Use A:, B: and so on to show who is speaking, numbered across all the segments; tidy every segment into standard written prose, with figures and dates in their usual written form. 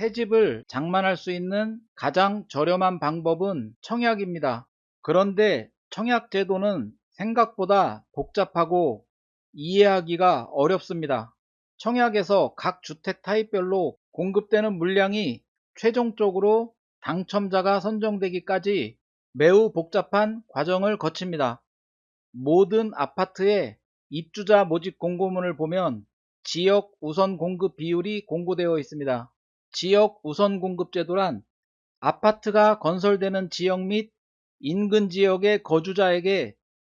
A: 새 집을 장만할 수 있는 가장 저렴한 방법은 청약입니다. 그런데 청약 제도는 생각보다 복잡하고 이해하기가 어렵습니다. 청약에서 각 주택 타입별로 공급되는 물량이 최종적으로 당첨자가 선정되기까지 매우 복잡한 과정을 거칩니다. 모든 아파트의 입주자 모집 공고문을 보면 지역 우선 공급 비율이 공고되어 있습니다. 지역 우선 공급 제도란 아파트가 건설되는 지역 및 인근 지역의 거주자에게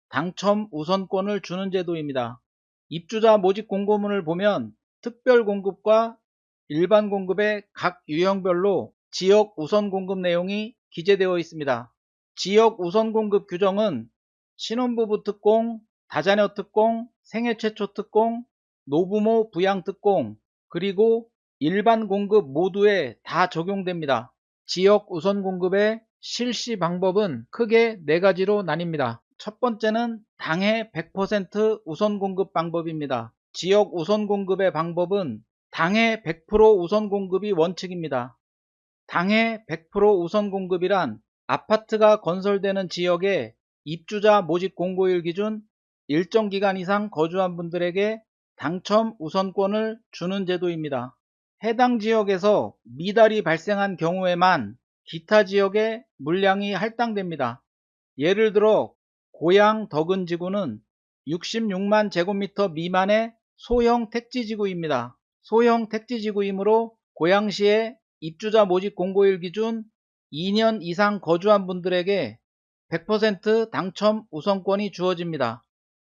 A: 당첨 우선권을 주는 제도입니다. 입주자 모집 공고문을 보면 특별 공급과 일반 공급의 각 유형별로 지역 우선 공급 내용이 기재되어 있습니다. 지역 우선 공급 규정은 신혼부부 특공, 다자녀 특공, 생애 최초 특공, 노부모 부양 특공, 그리고 일반 공급 모두에 다 적용됩니다. 지역 우선 공급의 실시 방법은 크게 4가지로 나뉩니다. 첫 번째는 당해 100% 우선 공급 방법입니다. 지역 우선 공급의 방법은 당해 100% 우선 공급이 원칙입니다. 당해 100% 우선 공급이란 아파트가 건설되는 지역에 입주자 모집 공고일 기준 일정 기간 이상 거주한 분들에게 당첨 우선권을 주는 제도입니다. 해당 지역에서 미달이 발생한 경우에만 기타 지역의 물량이 할당됩니다. 예를 들어 고양 덕은지구는 66만 제곱미터 미만의 소형 택지지구입니다. 소형 택지지구이므로 고양시에 입주자 모집 공고일 기준 2년 이상 거주한 분들에게 100% 당첨 우선권이 주어집니다.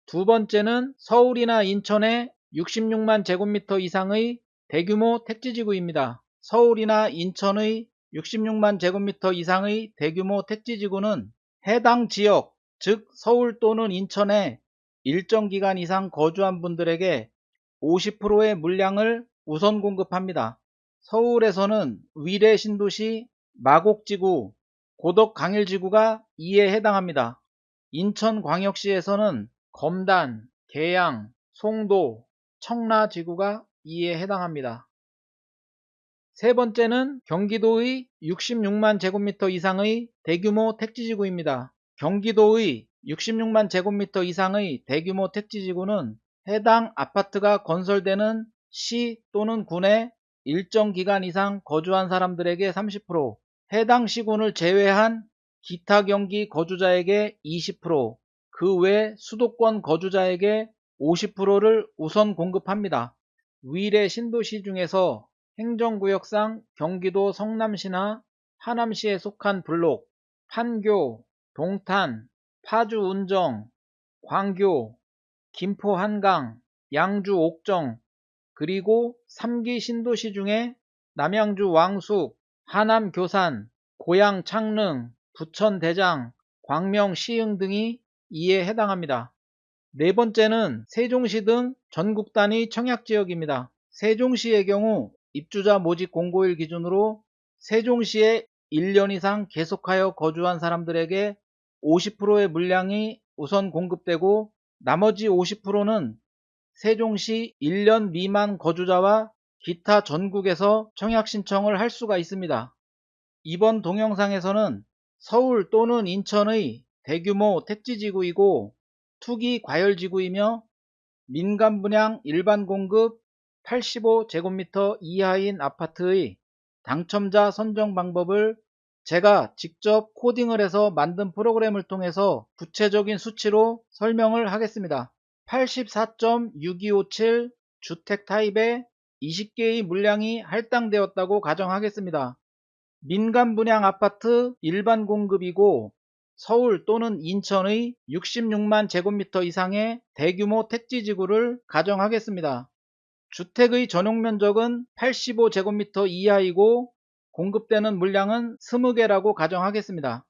A: 두 번째는 서울이나 인천의 66만 제곱미터 이상의 대규모 택지지구입니다. 서울이나 인천의 66만 제곱미터 이상의 대규모 택지지구는 해당 지역, 즉 서울 또는 인천에 일정 기간 이상 거주한 분들에게 50%의 물량을 우선 공급합니다. 서울에서는 위례 신도시, 마곡지구, 고덕강일지구가 이에 해당합니다. 인천광역시에서는 검단, 계양, 송도, 청라지구가 이에 해당합니다. 세 번째는 경기도의 66만 제곱미터 이상의 대규모 택지지구입니다. 경기도의 66만 제곱미터 이상의 대규모 택지지구는 해당 아파트가 건설되는 시 또는 군에 일정 기간 이상 거주한 사람들에게 30%, 해당 시군을 제외한 기타 경기 거주자에게 20%, 그 외 수도권 거주자에게 50%를 우선 공급합니다. 위례 신도시 중에서 행정구역상 경기도 성남시나 하남시에 속한 블록, 판교, 동탄, 파주 운정, 광교, 김포 한강, 양주 옥정, 그리고 3기 신도시 중에 남양주 왕숙, 하남 교산, 고양 창릉, 부천 대장, 광명 시흥 등이 이에 해당합니다. 네 번째는 세종시 등 전국 단위 청약지역입니다. 세종시의 경우 입주자 모집 공고일 기준으로 세종시에 1년 이상 계속하여 거주한 사람들에게 50%의 물량이 우선 공급되고 나머지 50%는 세종시 1년 미만 거주자와 기타 전국에서 청약 신청을 할 수가 있습니다. 이번 동영상에서는 서울 또는 인천의 대규모 택지지구이고 투기 과열지구이며 민간 분양 일반 공급 85제곱미터 이하인 아파트의 당첨자 선정 방법을 제가 직접 코딩을 해서 만든 프로그램을 통해서 구체적인 수치로 설명을 하겠습니다. 84.6257 주택 타입에 20개의 물량이 할당되었다고 가정하겠습니다. 민간 분양 아파트 일반 공급이고 서울 또는 인천의 66만 제곱미터 이상의 대규모 택지지구를 가정하겠습니다. 주택의 전용면적은 85제곱미터 이하이고 공급되는 물량은 20개라고 가정하겠습니다.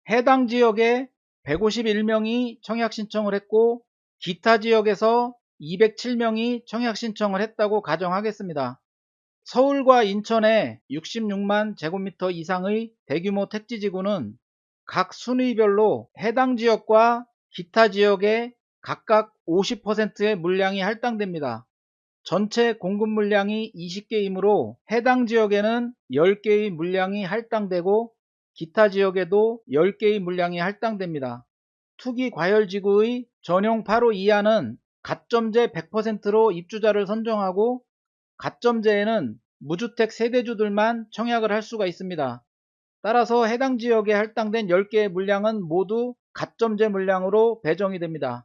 A: 해당 지역에 151명이 청약 신청을 했고 기타 지역에서 207명이 청약 신청을 했다고 가정하겠습니다. 서울과 인천의 66만 제곱미터 이상의 대규모 택지지구는 각 순위별로 해당 지역과 기타 지역에 각각 50%의 물량이 할당됩니다. 전체 공급 물량이 20개이므로 해당 지역에는 10개의 물량이 할당되고 기타 지역에도 10개의 물량이 할당됩니다. 투기 과열지구의 전용 8호 이하는 가점제 100%로 입주자를 선정하고 가점제에는 무주택 세대주들만 청약을 할 수가 있습니다. 따라서 해당 지역에 할당된 10개의 물량은 모두 가점제 물량으로 배정이 됩니다.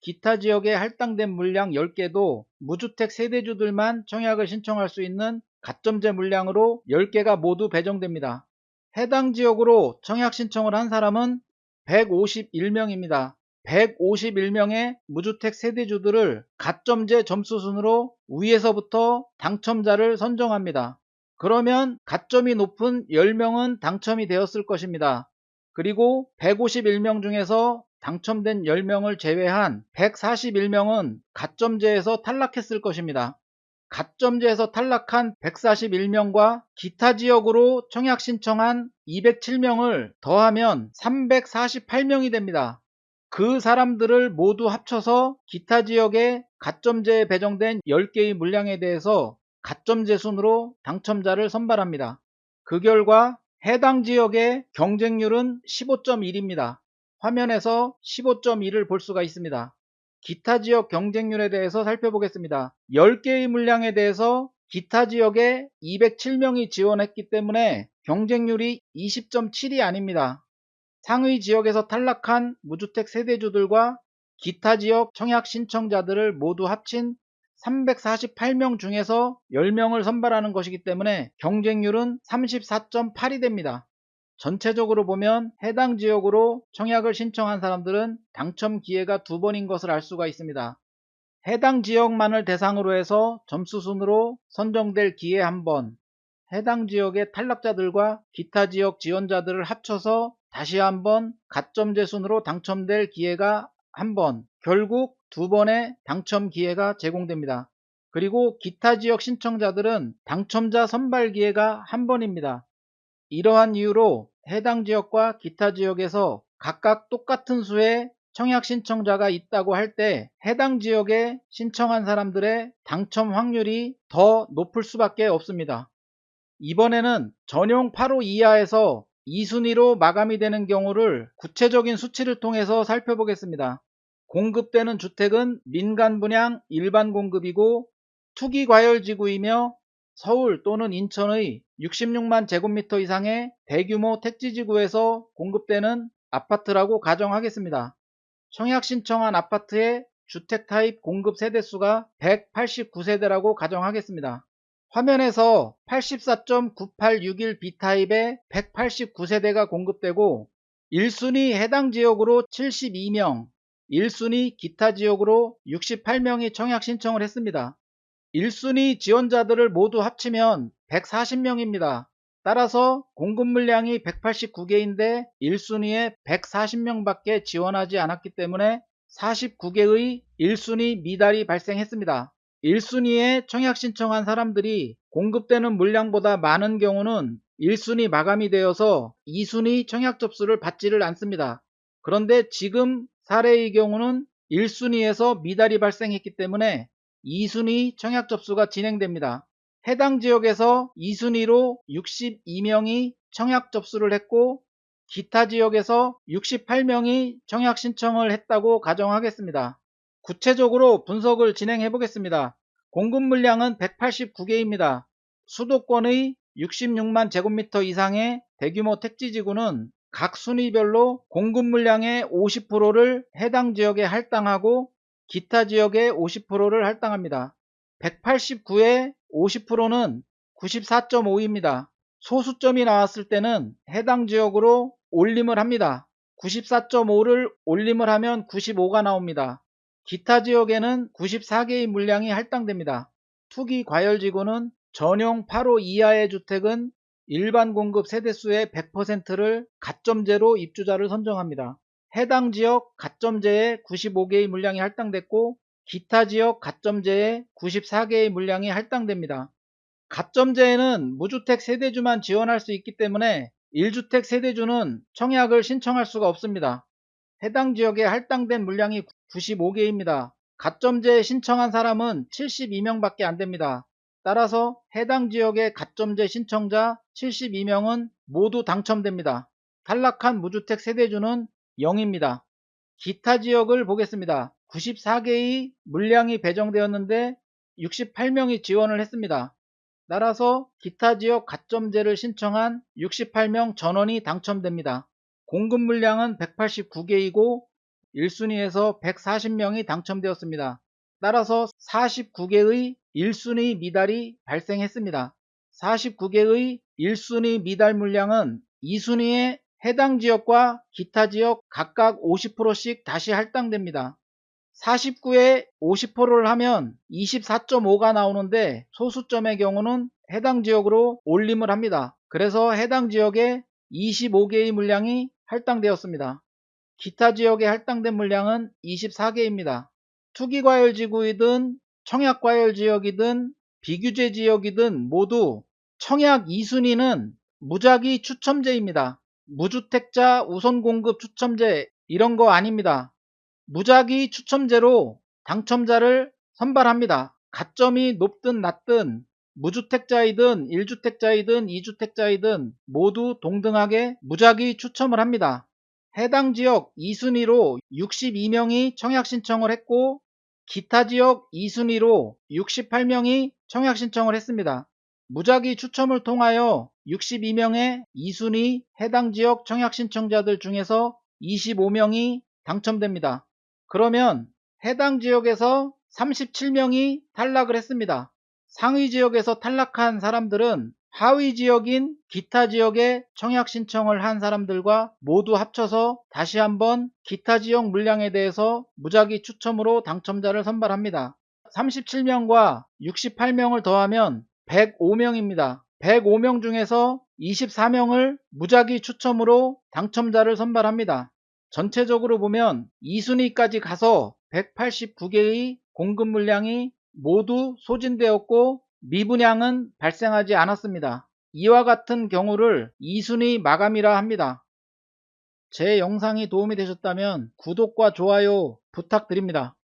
A: 기타 지역에 할당된 물량 10개도 무주택 세대주들만 청약을 신청할 수 있는 가점제 물량으로 10개가 모두 배정됩니다. 해당 지역으로 청약 신청을 한 사람은 151명입니다. 151명의 무주택 세대주들을 가점제 점수 순으로 위에서부터 당첨자를 선정합니다. 그러면 가점이 높은 10명은 당첨이 되었을 것입니다. 그리고 151명 중에서 당첨된 10명을 제외한 141명은 가점제에서 탈락했을 것입니다. 가점제에서 탈락한 141명과 기타 지역으로 청약 신청한 207명을 더하면 348명이 됩니다. 그 사람들을 모두 합쳐서 기타 지역에 가점제에 배정된 10개의 물량에 대해서 가점제 순으로 당첨자를 선발합니다. 그 결과 해당 지역의 경쟁률은 15.1입니다. 화면에서 15.1을 볼 수가 있습니다. 기타 지역 경쟁률에 대해서 살펴보겠습니다. 10개의 물량에 대해서 기타 지역에 207명이 지원했기 때문에 경쟁률이 20.7이 아닙니다. 상위 지역에서 탈락한 무주택 세대주들과 기타 지역 청약 신청자들을 모두 합친 348명 중에서 10명을 선발하는 것이기 때문에 경쟁률은 34.8이 됩니다. 전체적으로 보면 해당 지역으로 청약을 신청한 사람들은 당첨 기회가 2번인 것을 알 수가 있습니다. 해당 지역만을 대상으로 해서 점수 순으로 선정될 기회 1번, 해당 지역의 탈락자들과 기타 지역 지원자들을 합쳐서 다시 한번 가점제 순으로 당첨될 기회가 1번, 결국 2번의 당첨 기회가 제공됩니다. 그리고 기타 지역 신청자들은 당첨자 선발 기회가 1번입니다. 이러한 이유로 해당 지역과 기타 지역에서 각각 똑같은 수의 청약 신청자가 있다고 할 때 해당 지역에 신청한 사람들의 당첨 확률이 더 높을 수밖에 없습니다. 이번에는 전용 8호 이하에서 2순위로 마감이 되는 경우를 구체적인 수치를 통해서 살펴보겠습니다. 공급되는 주택은 민간 분양 일반 공급이고 투기 과열 지구이며 서울 또는 인천의 66만 제곱미터 이상의 대규모 택지지구에서 공급되는 아파트라고 가정하겠습니다. 청약 신청한 아파트의 주택 타입 공급 세대수가 189세대라고 가정하겠습니다. 화면에서 84.9861 B타입의 189세대가 공급되고 1순위 해당 지역으로 72명, 1순위 기타 지역으로 68명이 청약 신청을 했습니다. 1순위 지원자들을 모두 합치면 140명입니다. 따라서 공급 물량이 189개인데 1순위에 140명밖에 지원하지 않았기 때문에 49개의 1순위 미달이 발생했습니다. 1순위에 청약 신청한 사람들이 공급되는 물량보다 많은 경우는 1순위 마감이 되어서 2순위 청약 접수를 받지를 않습니다. 그런데 지금 사례의 경우는 1순위에서 미달이 발생했기 때문에 2순위 청약 접수가 진행됩니다. 해당 지역에서 2순위로 62명이 청약 접수를 했고 기타 지역에서 68명이 청약 신청을 했다고 가정하겠습니다. 구체적으로 분석을 진행해 보겠습니다. 공급 물량은 189개입니다. 수도권의 66만 제곱미터 이상의 대규모 택지지구는 각 순위별로 공급 물량의 50%를 해당 지역에 할당하고 기타 지역에 50%를 할당합니다. 189의 50%는 94.5입니다. 소수점이 나왔을 때는 해당 지역으로 올림을 합니다. 94.5를 올림을 하면 95가 나옵니다. 기타 지역에는 94개의 물량이 할당됩니다. 투기 과열지구는 전용 8호 이하의 주택은 일반 공급 세대수의 100%를 가점제로 입주자를 선정합니다. 해당 지역 가점제에 95개의 물량이 할당됐고 기타 지역 가점제에 94개의 물량이 할당됩니다. 가점제에는 무주택 세대주만 지원할 수 있기 때문에 1주택 세대주는 청약을 신청할 수가 없습니다. 해당 지역에 할당된 물량이 95개입니다. 가점제 신청한 사람은 72명밖에 안 됩니다. 따라서 해당 지역의 가점제 신청자 72명은 모두 당첨됩니다. 탈락한 무주택 세대주는 0입니다. 기타 지역을 보겠습니다. 94개의 물량이 배정되었는데 68명이 지원을 했습니다. 따라서 기타 지역 가점제를 신청한 68명 전원이 당첨됩니다. 공급 물량은 189개이고 1순위에서 140명이 당첨되었습니다. 따라서 49개의 1순위 미달이 발생했습니다. 49개의 1순위 미달 물량은 2순위에 해당 지역과 기타 지역 각각 50%씩 다시 할당됩니다. 49에 50%를 하면 24.5가 나오는데 소수점의 경우는 해당 지역으로 올림을 합니다. 그래서 해당 지역에 25개의 물량이 할당되었습니다. 기타 지역에 할당된 물량은 24개입니다. 투기과열지구이든 청약과열지역이든 비규제 지역이든 모두 청약 2순위는 무작위 추첨제입니다. 무주택자 우선공급 추첨제 이런 거 아닙니다. 무작위 추첨제로 당첨자를 선발합니다. 가점이 높든 낮든 무주택자이든 1주택자이든 2주택자이든 모두 동등하게 무작위 추첨을 합니다. 해당 지역 2순위로 62명이 청약 신청을 했고 기타 지역 2순위로 68명이 청약 신청을 했습니다. 무작위 추첨을 통하여 62명의 2순위 해당 지역 청약 신청자들 중에서 25명이 당첨됩니다. 그러면 해당 지역에서 37명이 탈락을 했습니다. 상위 지역에서 탈락한 사람들은 하위 지역인 기타 지역에 청약 신청을 한 사람들과 모두 합쳐서 다시 한번 기타 지역 물량에 대해서 무작위 추첨으로 당첨자를 선발합니다. 37명과 68명을 더하면 105명입니다. 105명 중에서 24명을 무작위 추첨으로 당첨자를 선발합니다. 전체적으로 보면 2순위까지 가서 189개의 공급 물량이 모두 소진되었고 미분양은 발생하지 않았습니다. 이와 같은 경우를 2순위 마감이라 합니다. 제 영상이 도움이 되셨다면 구독과 좋아요 부탁드립니다.